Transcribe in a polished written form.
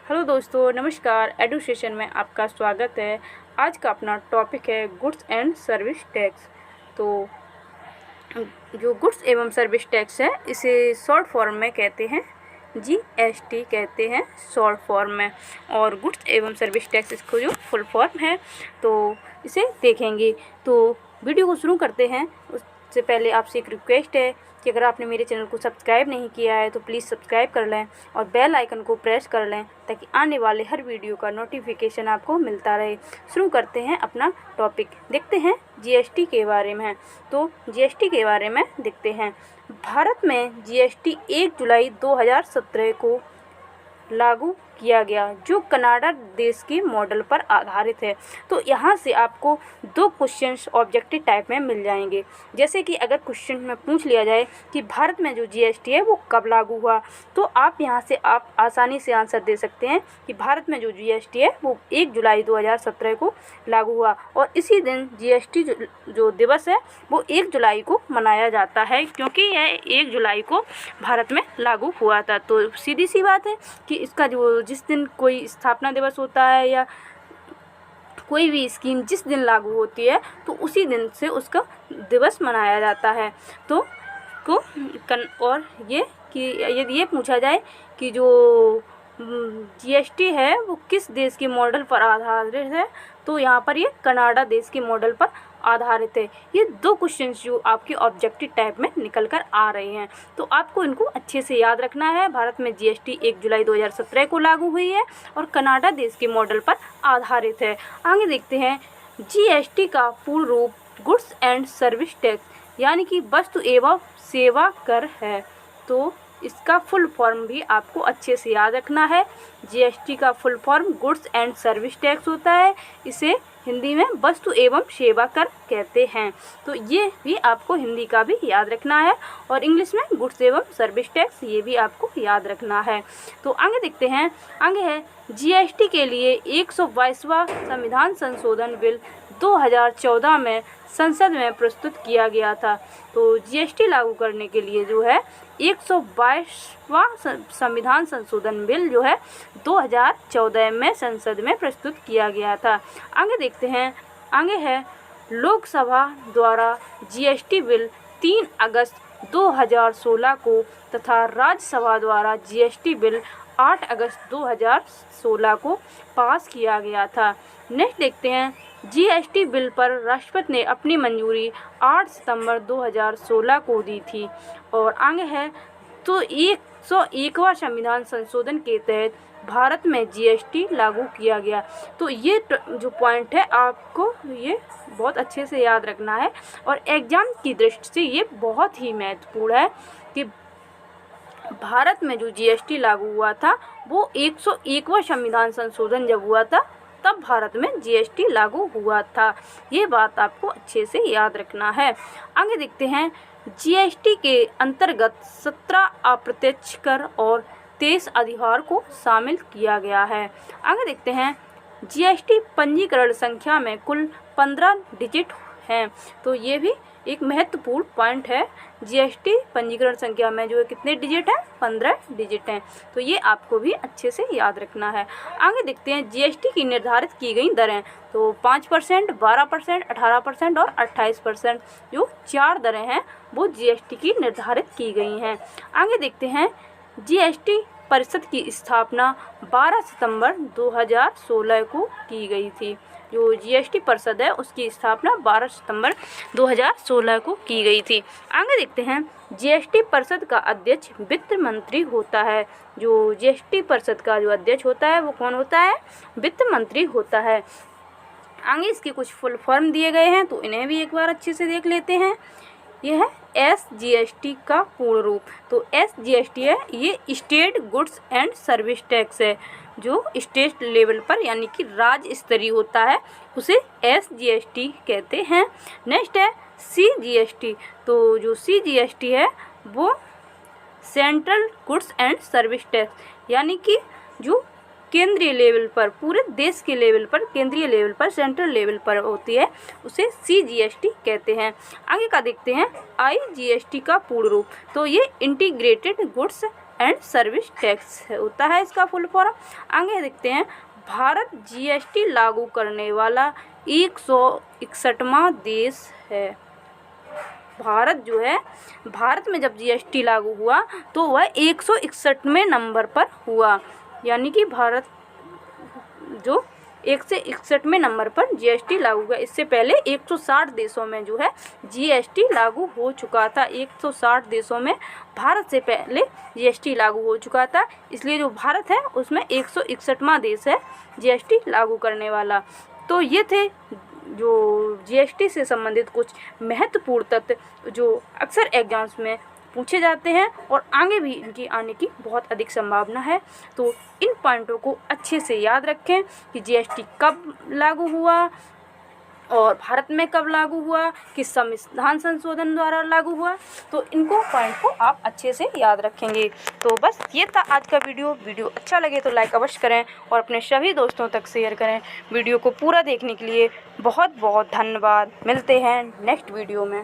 Hello दोस्तों, नमस्कार। एडुसेशन में आपका स्वागत है। आज का अपना टॉपिक है गुड्स एंड सर्विस टैक्स। तो जो गुड्स एवं सर्विस टैक्स है इसे शॉर्ट फॉर्म में कहते हैं जीएसटी कहते हैं शॉर्ट फॉर्म में, और गुड्स एवं सर्विस टैक्स इसको जो फुल फॉर्म है तो इसे देखेंगे। तो वीडियो को शुरू करते हैं। उससे पहले आपसे एक रिक्वेस्ट है कि अगर आपने मेरे चैनल को सब्सक्राइब नहीं किया है तो प्लीज़ सब्सक्राइब कर लें और बेल आइकन को प्रेस कर लें ताकि आने वाले हर वीडियो का नोटिफिकेशन आपको मिलता रहे। शुरू करते हैं अपना टॉपिक, देखते हैं जीएसटी के बारे में। तो जीएसटी के बारे में देखते हैं। भारत में जीएसटी 1 जुलाई 2017 को लागू किया गया, जो कनाडा देश के मॉडल पर आधारित है। तो यहाँ से आपको 2 क्वेश्चंस ऑब्जेक्टिव टाइप में मिल जाएंगे। जैसे कि अगर क्वेश्चन में पूछ लिया जाए कि भारत में जो जीएसटी है वो कब लागू हुआ, तो आप यहाँ से आप आसानी से आंसर दे सकते हैं कि भारत में जो जीएसटी है वो 1 जुलाई 2017 को लागू हुआ, और इसी दिन जीएसटी जो दिवस है वो 1 जुलाई को मनाया जाता है, क्योंकि यह 1 जुलाई को भारत में लागू हुआ था। तो सीधी सी बात है कि इसका जो जिस दिन कोई स्थापना दिवस होता है या कोई भी स्कीम जिस दिन लागू होती है तो उसी दिन से उसका दिवस मनाया जाता है। तो और ये कि यदि ये पूछा जाए कि जो जीएसटी है वो किस देश के मॉडल पर आधारित है, तो यहाँ पर ये कनाडा देश के मॉडल पर आधारित है। ये 2 क्वेश्चंस जो आपके ऑब्जेक्टिव टाइप में निकल कर आ रहे हैं, तो आपको इनको अच्छे से याद रखना है। भारत में जीएसटी 1 जुलाई 2017 को लागू हुई है और कनाडा देश के मॉडल पर आधारित है। आगे देखते हैं। जीएसटी का पूर्ण रूप गुड्स एंड सर्विस टैक्स यानी कि वस्तु एवं सेवा कर है। तो इसका फुल फॉर्म भी आपको अच्छे से याद रखना है। जीएसटी का full form goods and service tax होता है। इसे हिंदी में वस्तु एवं सेवा कर कहते हैं। तो ये भी आपको हिंदी का भी याद रखना है, और इंग्लिश में गुड्स एवं सर्विस टैक्स ये भी आपको याद रखना है। तो आगे देखते हैं। आगे है जीएसटी के लिए 122वां संविधान संशोधन बिल 2014 में संसद में प्रस्तुत किया गया था। तो जीएसटी लागू करने के लिए जो है 122वां संविधान संशोधन बिल जो है 2014 में संसद में प्रस्तुत किया गया था। आगे देखते हैं। आगे है लोकसभा द्वारा जीएसटी बिल 3 अगस्त 2016 को तथा राज्यसभा द्वारा जीएसटी बिल 8 अगस्त 2016 को पास किया गया था। नेक्स्ट देखते हैं। जीएसटी बिल पर राष्ट्रपति ने अपनी मंजूरी 8 सितंबर 2016 को दी थी। और आगे है तो 101वां संविधान संशोधन के तहत भारत में जीएसटी लागू किया गया। तो ये जो पॉइंट है आपको ये बहुत अच्छे से याद रखना है, और एग्जाम की दृष्टि से ये बहुत ही महत्वपूर्ण है कि भारत में जो जीएसटी लागू हुआ था वो 101वां संविधान संशोधन जब हुआ था तब भारत में जीएसटी लागू हुआ था। ये बात आपको अच्छे से याद रखना है। आगे देखते हैं। जीएसटी के अंतर्गत 17 अप्रत्यक्ष कर और 23 अधिभार को शामिल किया गया है। आगे देखते हैं। जीएसटी पंजीकरण संख्या में कुल 15 डिजिट हैं। तो ये भी एक महत्वपूर्ण पॉइंट है। जीएसटी पंजीकरण संख्या में जो है कितने डिजिट हैं? 15 डिजिट हैं। तो ये आपको भी अच्छे से याद रखना है। आगे देखते हैं। जीएसटी की निर्धारित की गई दरें तो 5%, 12%, 18% और 28% जो 4 दरें हैं वो जीएसटी की निर्धारित की गई हैं। आगे देखते हैं। जीएसटी परिषद की स्थापना 12 सितंबर 2016 को की गई थी। जो जीएसटी परिषद है उसकी स्थापना 12 सितंबर 2016 को की गई थी। आगे देखते हैं। जीएसटी परिषद का अध्यक्ष वित्त मंत्री होता है। जो जीएसटी परिषद का जो अध्यक्ष होता है वो कौन होता है? वित्त मंत्री होता है। आगे इसके कुछ फुल फॉर्म दिए गए हैं तो इन्हें भी एक बार अच्छे से देख लेते हैं। यह है एसजीएसटी का पूर्ण रूप। तो एसजीएसटी है ये state goods and service tax है, जो स्टेट लेवल पर यानी कि राज्य स्तरीय होता है उसे एसजीएसटी कहते हैं। नेक्स्ट है सीजीएसटी। तो जो सीजीएसटी है वो central goods and service tax यानी कि जो केंद्रीय लेवल पर, पूरे देश के लेवल पर, केंद्रीय लेवल पर, सेंट्रल लेवल पर होती है उसे सीजीएसटी कहते हैं। आगे का देखते हैं। आईजीएसटी का पूर्ण रूप। तो ये integrated goods and service tax होता है इसका फुल फॉर्म। आगे देखते हैं, भारत जीएसटी लागू करने वाला 161वां देश है। भारत जो है, भारत में जब जीएसटी लागू हुआ तो वह 161वें नंबर पर हुआ, यानी कि भारत जो 161वें नंबर पर जीएसटी लागू हुआ। इससे पहले 160 देशों में जो है जीएसटी लागू हो चुका था। 160 देशों में भारत से पहले जीएसटी लागू हो चुका था, इसलिए जो भारत है उसमें 161वां देश है जीएसटी लागू करने वाला। तो ये थे जो जीएसटी से संबंधित कुछ महत्वपूर्ण तथ्य जो अक्सर एग्जाम्स में पूछे जाते हैं और आगे भी इनकी आने की बहुत अधिक संभावना है। तो इन पॉइंटों को अच्छे से याद रखें कि जीएसटी कब लागू हुआ और भारत में कब लागू हुआ, किस संविधान संशोधन द्वारा लागू हुआ। तो इनको पॉइंट को आप अच्छे से याद रखेंगे। तो बस ये था आज का वीडियो अच्छा लगे तो लाइक अवश्य करें और अपने सभी दोस्तों तक शेयर करें। वीडियो को पूरा देखने के लिए बहुत बहुत धन्यवाद। मिलते हैं नेक्स्ट वीडियो में।